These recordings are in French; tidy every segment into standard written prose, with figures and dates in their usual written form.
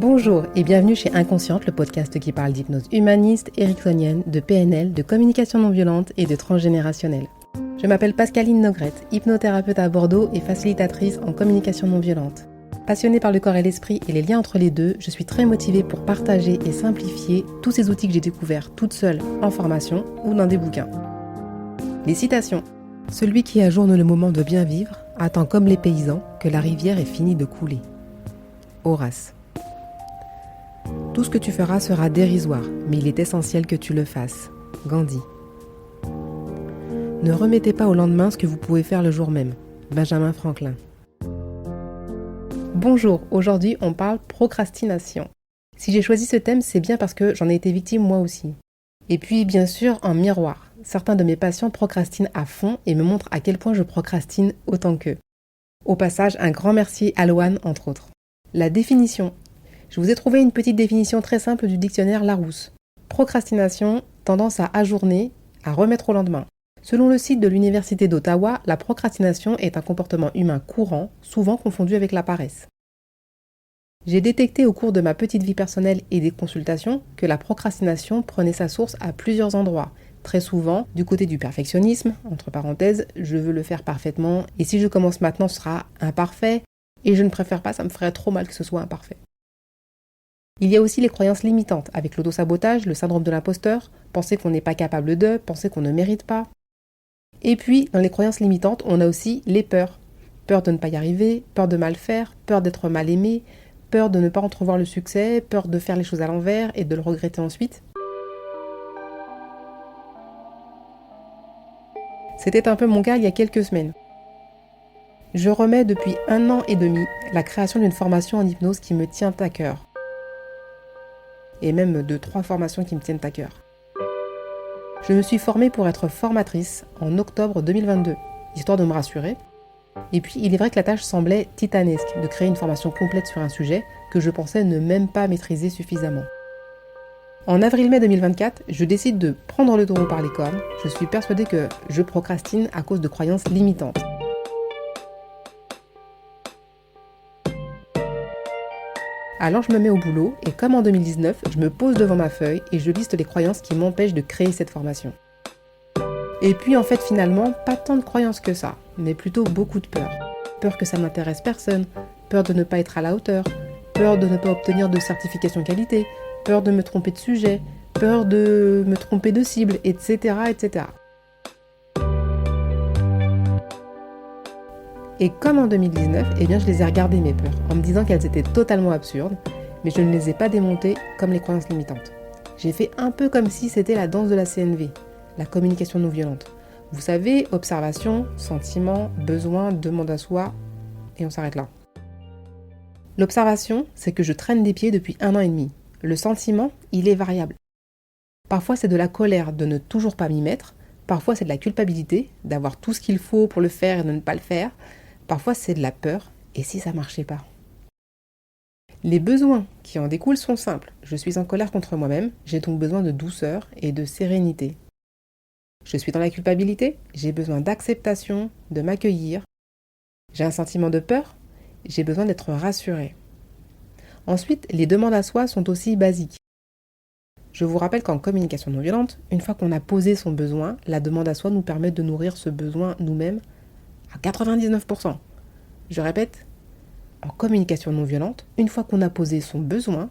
Bonjour et bienvenue chez Inconsciente, le podcast qui parle d'hypnose humaniste, ericksonienne, de PNL, de communication non violente et de transgénérationnelle. Je m'appelle Pascaline Nogrette, hypnothérapeute à Bordeaux et facilitatrice en communication non violente. Passionnée par le corps et l'esprit et les liens entre les deux, je suis très motivée pour partager et simplifier tous ces outils que j'ai découverts toute seule en formation ou dans des bouquins. Les citations. Celui qui ajourne le moment de bien vivre attend comme les paysans que la rivière ait fini de couler. Horace. Tout ce que tu feras sera dérisoire, mais il est essentiel que tu le fasses. Gandhi. Ne remettez pas au lendemain ce que vous pouvez faire le jour même. Benjamin Franklin. Bonjour, aujourd'hui on parle procrastination. Si j'ai choisi ce thème, c'est bien parce que j'en ai été victime moi aussi. Et puis bien sûr, en miroir, certains de mes patients procrastinent à fond et me montrent à quel point je procrastine autant qu'eux. Au passage, un grand merci à Loane entre autres. La définition. Je vous ai trouvé une petite définition très simple du dictionnaire Larousse. Procrastination, tendance à ajourner, à remettre au lendemain. Selon le site de l'Université d'Ottawa, la procrastination est un comportement humain courant, souvent confondu avec la paresse. J'ai détecté au cours de ma petite vie personnelle et des consultations que la procrastination prenait sa source à plusieurs endroits. Très souvent, du côté du perfectionnisme, entre parenthèses, je veux le faire parfaitement, et si je commence maintenant, ce sera imparfait, et je ne préfère pas, ça me ferait trop mal que ce soit imparfait. Il y a aussi les croyances limitantes, avec l'autosabotage, le syndrome de l'imposteur, penser qu'on n'est pas capable de, penser qu'on ne mérite pas. Et puis, dans les croyances limitantes, on a aussi les peurs. Peur de ne pas y arriver, peur de mal faire, peur d'être mal aimé, peur de ne pas entrevoir le succès, peur de faire les choses à l'envers et de le regretter ensuite. C'était un peu mon cas il y a quelques semaines. Je remets depuis 1 an et demi la création d'une formation en hypnose qui me tient à cœur. Et même de 3 formations qui me tiennent à cœur. Je me suis formée pour être formatrice en octobre 2022, histoire de me rassurer. Et puis, il est vrai que la tâche semblait titanesque de créer une formation complète sur un sujet que je pensais ne même pas maîtriser suffisamment. En avril-mai 2024, je décide de prendre le taureau par les cornes. Je suis persuadée que je procrastine à cause de croyances limitantes. Alors je me mets au boulot et comme en 2019, je me pose devant ma feuille et je liste les croyances qui m'empêchent de créer cette formation. Et puis en fait finalement, pas tant de croyances que ça, mais plutôt beaucoup de peur. Peur que ça n'intéresse personne, peur de ne pas être à la hauteur, peur de ne pas obtenir de certification qualité, peur de me tromper de sujet, peur de me tromper de cible, etc. etc. Et comme en 2019, je les ai regardées mes peurs, en me disant qu'elles étaient totalement absurdes, mais je ne les ai pas démontées comme les croyances limitantes. J'ai fait un peu comme si c'était la danse de la CNV, la communication non violente. Vous savez, observation, sentiment, besoin, demande à soi, et on s'arrête là. L'observation, c'est que je traîne des pieds depuis 1 an et demi. Le sentiment, il est variable. Parfois c'est de la colère de ne toujours pas m'y mettre, parfois c'est de la culpabilité, d'avoir tout ce qu'il faut pour le faire et de ne pas le faire. Parfois, c'est de la peur, et si ça marchait pas? Les besoins qui en découlent sont simples. Je suis en colère contre moi-même, j'ai donc besoin de douceur et de sérénité. Je suis dans la culpabilité, j'ai besoin d'acceptation, de m'accueillir. J'ai un sentiment de peur, j'ai besoin d'être rassurée. Ensuite, les demandes à soi sont aussi basiques. Je vous rappelle qu'en communication non violente, une fois qu'on a posé son besoin, la demande à soi nous permet de nourrir ce besoin nous-mêmes à 99%. Je répète, en communication non violente, une fois qu'on a posé son besoin,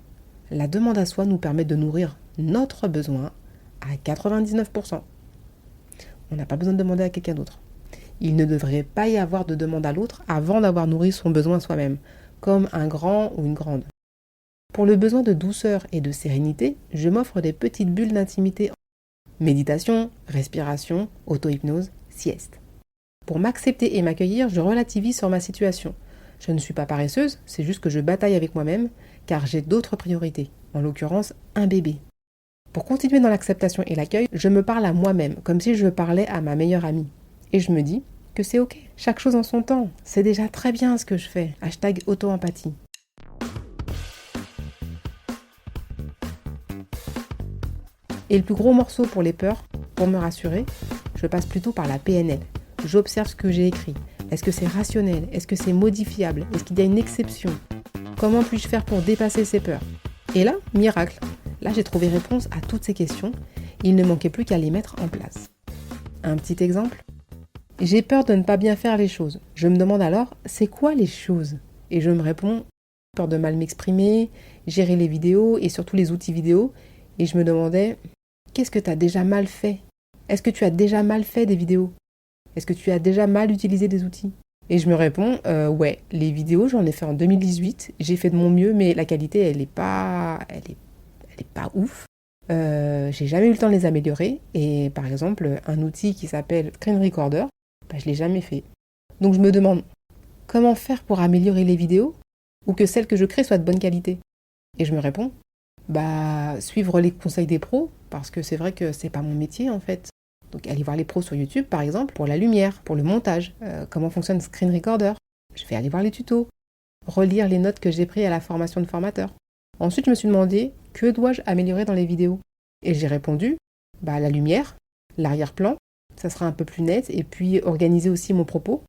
la demande à soi nous permet de nourrir notre besoin à 99%. On n'a pas besoin de demander à quelqu'un d'autre. Il ne devrait pas y avoir de demande à l'autre avant d'avoir nourri son besoin soi-même, comme un grand ou une grande. Pour le besoin de douceur et de sérénité, je m'offre des petites bulles d'intimité. Méditation, respiration, auto-hypnose, sieste. Pour m'accepter et m'accueillir, je relativise sur ma situation. Je ne suis pas paresseuse, c'est juste que je bataille avec moi-même, car j'ai d'autres priorités, en l'occurrence un bébé. Pour continuer dans l'acceptation et l'accueil, je me parle à moi-même, comme si je parlais à ma meilleure amie. Et je me dis que c'est ok, chaque chose en son temps, c'est déjà très bien ce que je fais. #auto-empathie. Et le plus gros morceau pour les peurs, pour me rassurer, je passe plutôt par la PNL. J'observe ce que j'ai écrit. Est-ce que c'est rationnel? Est-ce que c'est modifiable? Est-ce qu'il y a une exception? Comment puis-je faire pour dépasser ces peurs? Et là, miracle. Là, j'ai trouvé réponse à toutes ces questions. Il ne manquait plus qu'à les mettre en place. Un petit exemple. J'ai peur de ne pas bien faire les choses. Je me demande alors, c'est quoi les choses? Et je me réponds, peur de mal m'exprimer, gérer les vidéos et surtout les outils vidéo. Et je me demandais, qu'est-ce que tu as déjà mal fait? Est-ce que tu as déjà mal fait des vidéos? Est-ce que tu as déjà mal utilisé des outils? Et je me réponds, ouais, les vidéos, j'en ai fait en 2018. J'ai fait de mon mieux, mais la qualité, elle est pas ouf. J'ai jamais eu le temps de les améliorer. Et par exemple, un outil qui s'appelle Screen Recorder, je l'ai jamais fait. Donc je me demande, comment faire pour améliorer les vidéos ou que celles que je crée soient de bonne qualité? Et je me réponds, suivre les conseils des pros, parce que c'est vrai que c'est pas mon métier en fait. Donc aller voir les pros sur YouTube par exemple pour la lumière, pour le montage, comment fonctionne Screen Recorder. Je vais aller voir les tutos, relire les notes que j'ai prises à la formation de formateur. Ensuite je me suis demandé, que dois-je améliorer dans les vidéos? Et j'ai répondu, la lumière, l'arrière-plan, ça sera un peu plus net, et puis organiser aussi mon propos,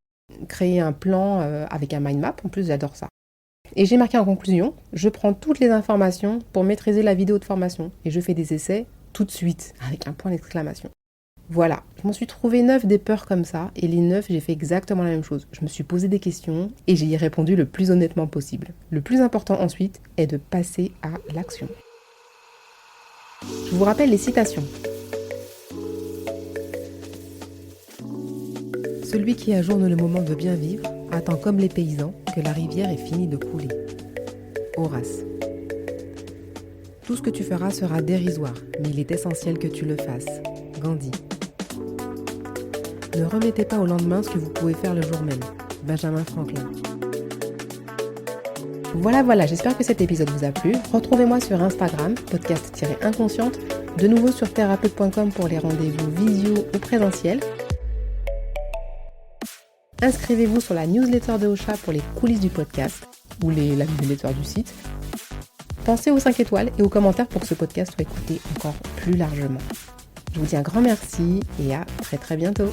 créer un plan avec un mind map, en plus j'adore ça. Et j'ai marqué en conclusion, je prends toutes les informations pour maîtriser la vidéo de formation, et je fais des essais tout de suite, avec un point d'exclamation. Voilà, je m'en suis trouvé 9 des peurs comme ça, et les 9, j'ai fait exactement la même chose. Je me suis posé des questions, et j'y ai répondu le plus honnêtement possible. Le plus important ensuite est de passer à l'action. Je vous rappelle les citations. Celui qui ajourne le moment de bien vivre attend comme les paysans que la rivière ait fini de couler. Horace. Tout ce que tu feras sera dérisoire, mais il est essentiel que tu le fasses. Gandhi. Ne remettez pas au lendemain ce que vous pouvez faire le jour même. Benjamin Franklin. Voilà, j'espère que cet épisode vous a plu. Retrouvez-moi sur Instagram, podcast-inconsciente, de nouveau sur thérapeute.com pour les rendez-vous visio ou présentiels. Inscrivez-vous sur la newsletter de Ocha pour les coulisses du podcast ou la newsletter du site. Pensez aux 5 étoiles et aux commentaires pour que ce podcast soit écouté encore plus largement. Je vous dis un grand merci et à très très bientôt.